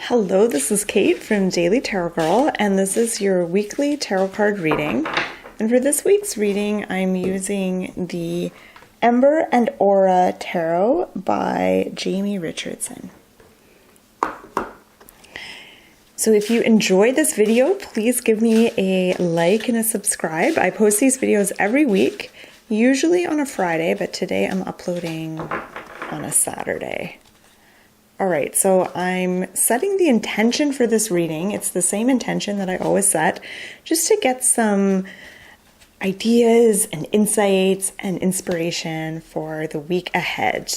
Hello, this is Kate from Daily Tarot Girl, and this is your weekly tarot card reading. And for this week's reading, I'm using the Ember and Aura Tarot by Jamie Richardson. So if you enjoyed this video, please give me a like and a subscribe. I post these videos every week, usually on a Friday, but today I'm uploading on a Saturday. All right, so I'm setting the intention for this reading. It's the same intention that I always set, just to get some ideas and insights and inspiration for the week ahead.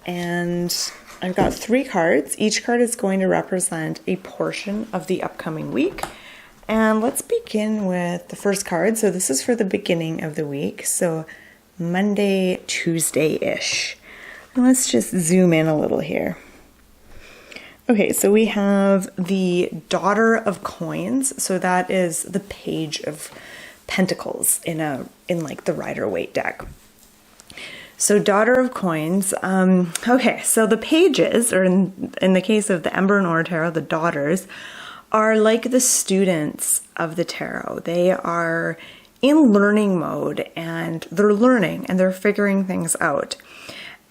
And I've got 3 cards. Each card is going to represent a portion of the upcoming week. And let's begin with the first card. So this is for the beginning of the week, so Monday, Tuesday-ish. And let's just zoom in a little here. Okay, so we have the Daughter of Coins. So that is the Page of Pentacles in like the Rider-Waite deck. So Daughter of Coins. Okay, so the pages, or in the case of the Ember and Aura Tarot, the daughters, are like the students of the tarot. They are in learning mode, and they're learning and they're figuring things out.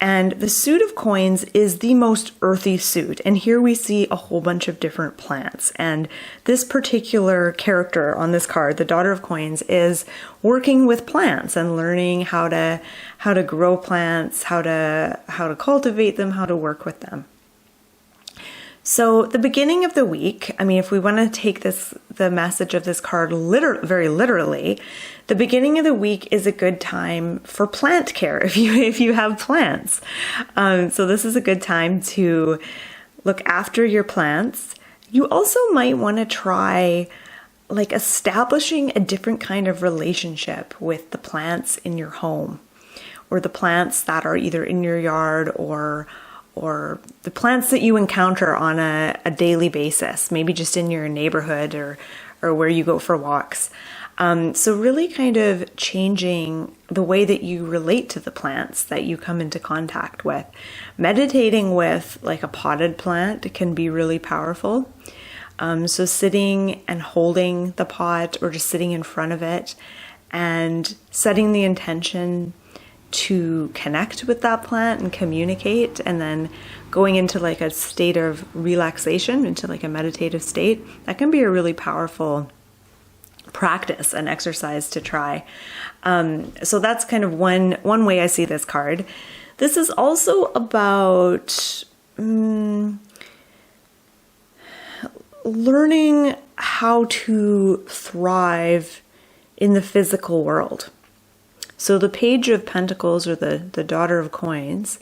And the suit of coins is the most earthy suit. And here we see a whole bunch of different plants. And this particular character on this card, the Daughter of Coins, is working with plants and learning how to grow plants, how to cultivate them, how to work with them. So the beginning of the week, I mean, if we want to take the message of this card very literally, the beginning of the week is a good time for plant care if you have plants. So this is a good time to look after your plants. You also might want to try like establishing a different kind of relationship with the plants in your home, or the plants that are either in your yard or the plants that you encounter on a daily basis, maybe just in your neighborhood or where you go for walks. So really kind of changing the way that you relate to the plants that you come into contact with. Meditating with like a potted plant can be really powerful. So sitting and holding the pot, or just sitting in front of it and setting the intention to connect with that plant and communicate, and then going into like a state of relaxation, into like a meditative state, that can be a really powerful practice and exercise to try. So that's kind of one way I see this card. This is also about learning how to thrive in the physical world. So the Page of Pentacles, or the Daughter of Coins,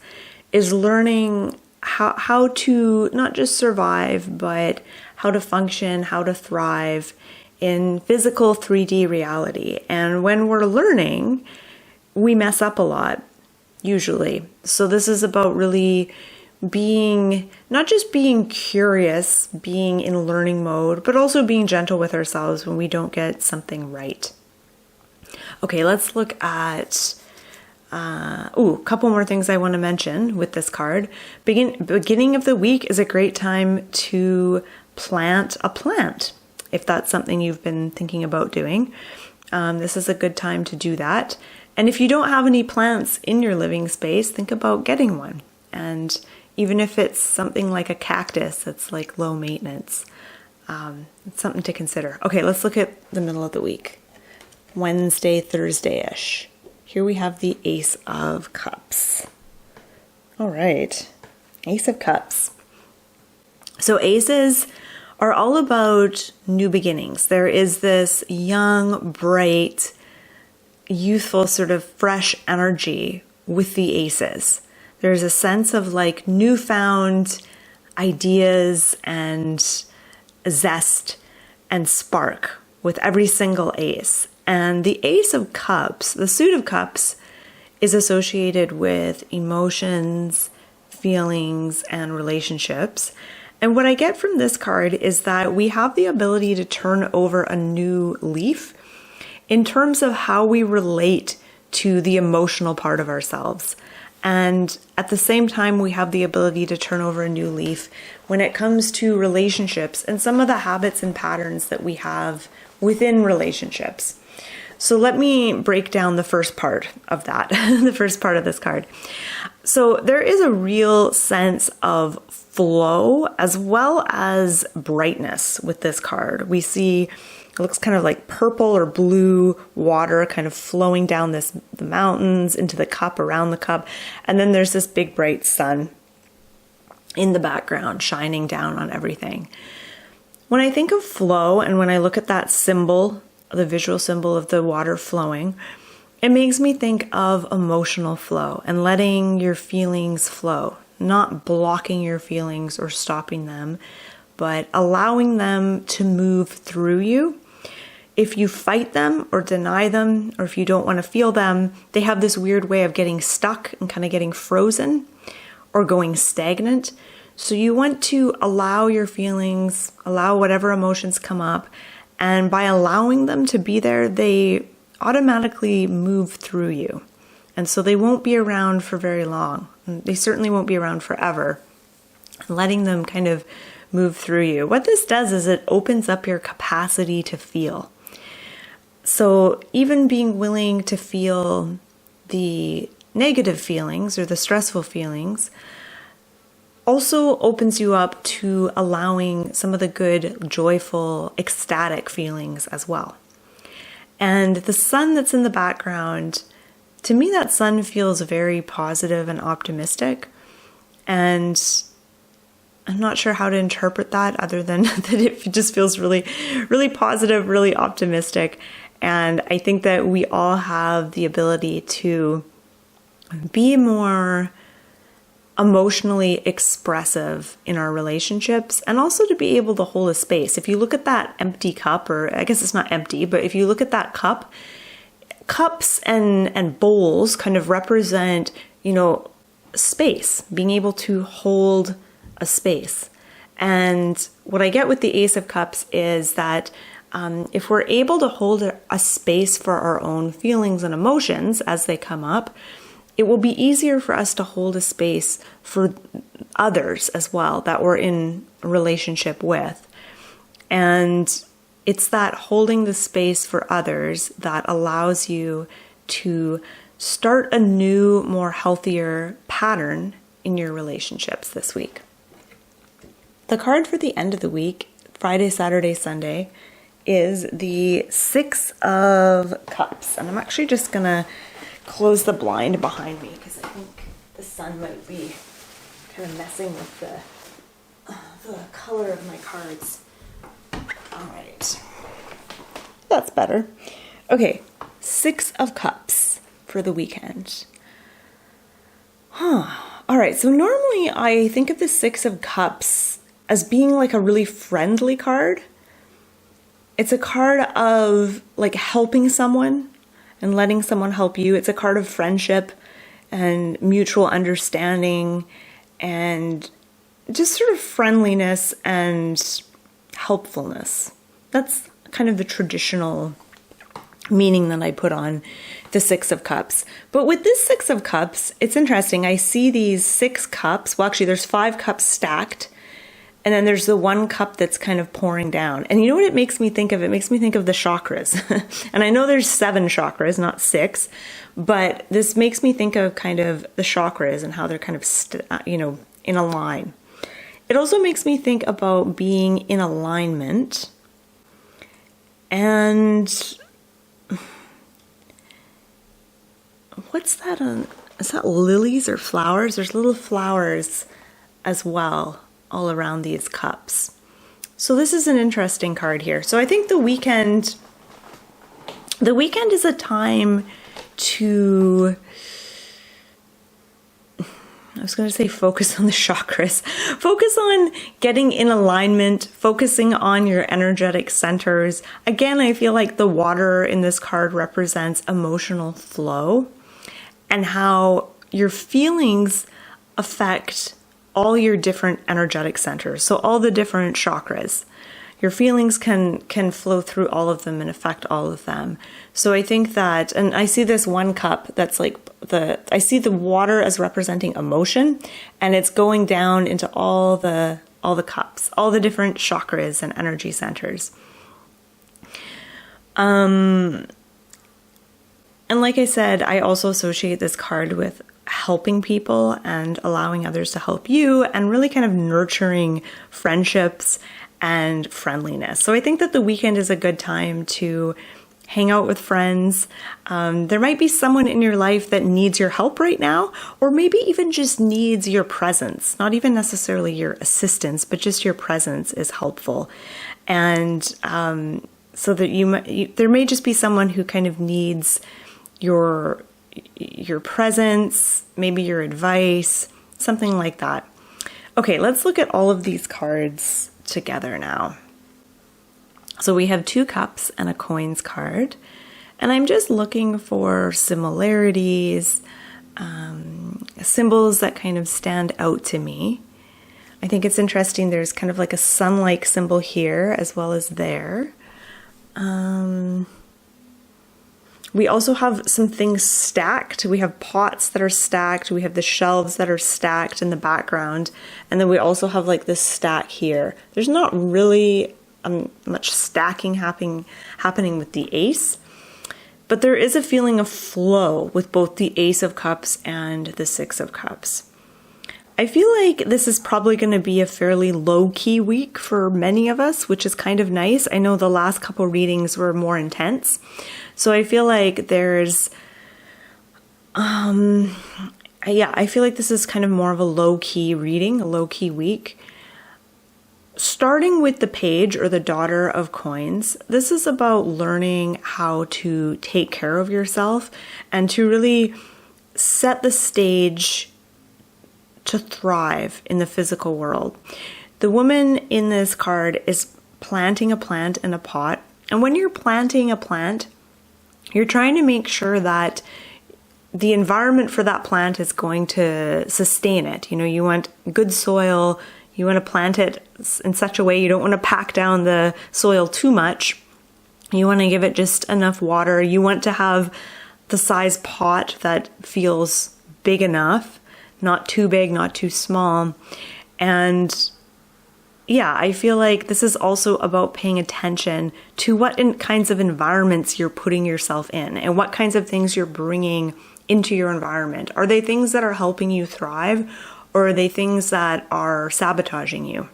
is learning how to not just survive, but how to function, how to thrive in physical 3D reality. And when we're learning, we mess up a lot, usually. So this is about really not just being curious, being in learning mode, but also being gentle with ourselves when we don't get something right. Okay, let's look at a couple more things I want to mention with this card. Beginning of the week is a great time to plant a plant, if that's something you've been thinking about doing. This is a good time to do that. And if you don't have any plants in your living space, think about getting one. And even if it's something like a cactus that's like low maintenance, it's something to consider. Okay, let's look at the middle of the week. Wednesday, Thursday-ish. Here we have the Ace of Cups. All right, Ace of Cups. So aces are all about new beginnings. There is this young, bright, youthful, sort of fresh energy with the aces. There's a sense of like newfound ideas and zest and spark with every single ace. And the Ace of Cups, the suit of cups, is associated with emotions, feelings, and relationships. And what I get from this card is that we have the ability to turn over a new leaf in terms of how we relate to the emotional part of ourselves. And at the same time, we have the ability to turn over a new leaf when it comes to relationships and some of the habits and patterns that we have within relationships. So let me break down the first part of that, the first part of this card. So there is a real sense of flow as well as brightness with this card. We see it looks kind of like purple or blue water kind of flowing down the mountains into the cup, around the cup. And then there's this big bright sun in the background shining down on everything. When I think of flow and when I look at that symbol, the visual symbol of the water flowing, it makes me think of emotional flow and letting your feelings flow, not blocking your feelings or stopping them, but allowing them to move through you. If you fight them or deny them, or if you don't want to feel them, they have this weird way of getting stuck and kind of getting frozen or going stagnant. So you want to allow your feelings, allow whatever emotions come up, and by allowing them to be there, they automatically move through you. And so they won't be around for very long. They certainly won't be around forever. Letting them kind of move through you. What this does is it opens up your capacity to feel. So even being willing to feel the negative feelings or the stressful feelings also opens you up to allowing some of the good, joyful, ecstatic feelings as well. And the sun that's in the background, to me, that sun feels very positive and optimistic. And I'm not sure how to interpret that other than that it just feels really, really positive, really optimistic. And I think that we all have the ability to be more emotionally expressive in our relationships, and also to be able to hold a space. If you look at that empty cup, or I guess it's not empty, but if you look at that cup, cups and bowls kind of represent, space, being able to hold a space. And what I get with the Ace of Cups is that if we're able to hold a space for our own feelings and emotions as they come up, it will be easier for us to hold a space for others as well that we're in a relationship with. And it's that holding the space for others that allows you to start a new, more healthier pattern in your relationships this week. The card for the end of the week, Friday, Saturday, Sunday, is the Six of Cups. And I'm actually just going to close the blind behind me because I think the sun might be kind of messing with the color of my cards. All right. That's better. Okay, Six of Cups for the weekend. All right, so normally I think of the Six of Cups as being like a really friendly card. It's a card of like helping someone and letting someone help you. It's a card of friendship and mutual understanding and just sort of friendliness and helpfulness. That's kind of the traditional meaning that I put on the Six of Cups. But with this Six of Cups, it's interesting. I see these 6 cups. Well, actually, there's 5 cups stacked. And then there's the 1 cup that's kind of pouring down. And you know what it makes me think of? It makes me think of the chakras. And I know there's 7 chakras, not 6. But this makes me think of kind of the chakras and how they're kind of, in a line. It also makes me think about being in alignment. And what's that on? Is that lilies or flowers? There's little flowers as well all around these cups. So this is an interesting card here. So I think the weekend is a time to, I was going to say focus on the chakras, focus on getting in alignment, focusing on your energetic centers. Again, I feel like the water in this card represents emotional flow and how your feelings affect all your different energetic centers. So all the different chakras, your feelings can flow through all of them and affect all of them. So I think that, and I see this 1 cup that's like I see the water as representing emotion, and it's going down into all the cups, all the different chakras and energy centers. And like I said, I also associate this card with helping people and allowing others to help you, and really kind of nurturing friendships and friendliness. So I think that the weekend is a good time to hang out with friends. There might be someone in your life that needs your help right now, or maybe even just needs your presence. Not even necessarily your assistance, but just your presence is helpful. And so that there may just be someone who kind of needs your presence, maybe your advice, something like that. Okay, let's look at all of these cards together now. So we have 2 cups and a coins card, and I'm just looking for similarities, symbols that kind of stand out to me. I think it's interesting, there's kind of like a sun-like symbol here as well as there. We also have some things stacked. We have pots that are stacked. We have the shelves that are stacked in the background. And then we also have like this stack here. There's not really much stacking happening with the ace, but there is a feeling of flow with both the Ace of Cups and the 6 of Cups. I feel like this is probably going to be a fairly low-key week for many of us, which is kind of nice. I know the last couple readings were more intense. So I feel like there's, I feel like this is kind of more of a low-key reading, a low-key week. Starting with the Page, or the Daughter of Coins, this is about learning how to take care of yourself and to really set the stage to thrive in the physical world. The woman in this card is planting a plant in a pot. And when you're planting a plant, you're trying to make sure that the environment for that plant is going to sustain it. You know, you want good soil, you want to plant it in such a way, you don't want to pack down the soil too much. You want to give it just enough water. You want to have the size pot that feels big enough, not too big, not too small. And yeah, I feel like this is also about paying attention to what kinds of environments you're putting yourself in and what kinds of things you're bringing into your environment. Are they things that are helping you thrive, or are they things that are sabotaging you?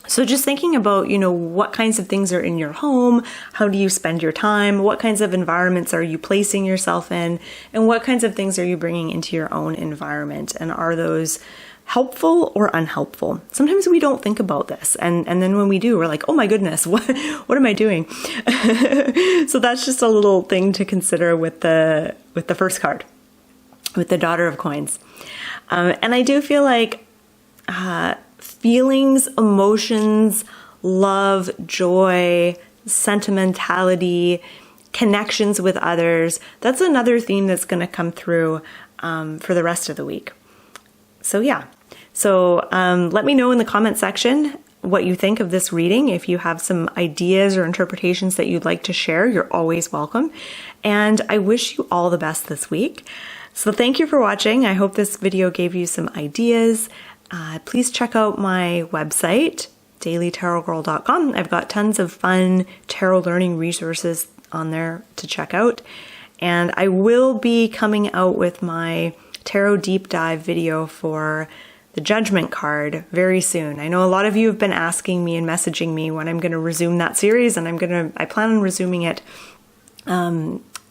So just thinking about, you know, what kinds of things are in your home, how do you spend your time, what kinds of environments are you placing yourself in, and what kinds of things are you bringing into your own environment, and are those helpful or unhelpful? Sometimes we don't think about this, and then when we do, we're like, oh my goodness, what am I doing? So that's just a little thing to consider with the first card, with the Daughter of Coins. And I do feel like feelings, emotions, love, joy, sentimentality, connections with others, that's another theme that's going to come through for the rest of the week. So yeah, let me know in the comment section what you think of this reading. If you have some ideas or interpretations that you'd like to share, you're always welcome. And I wish you all the best this week. So thank you for watching. I hope this video gave you some ideas. Please check out my website, dailytarotgirl.com. I've got tons of fun tarot learning resources on there to check out. And I will be coming out with my tarot deep dive video for the Judgment card very soon. I know a lot of you have been asking me and messaging me when I'm going to resume that series, and I plan on resuming it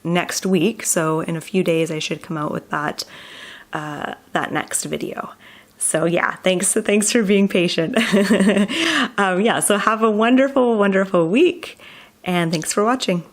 next week. So in a few days I should come out with that next video. So yeah, thanks for being patient. So have a wonderful, wonderful week, and thanks for watching.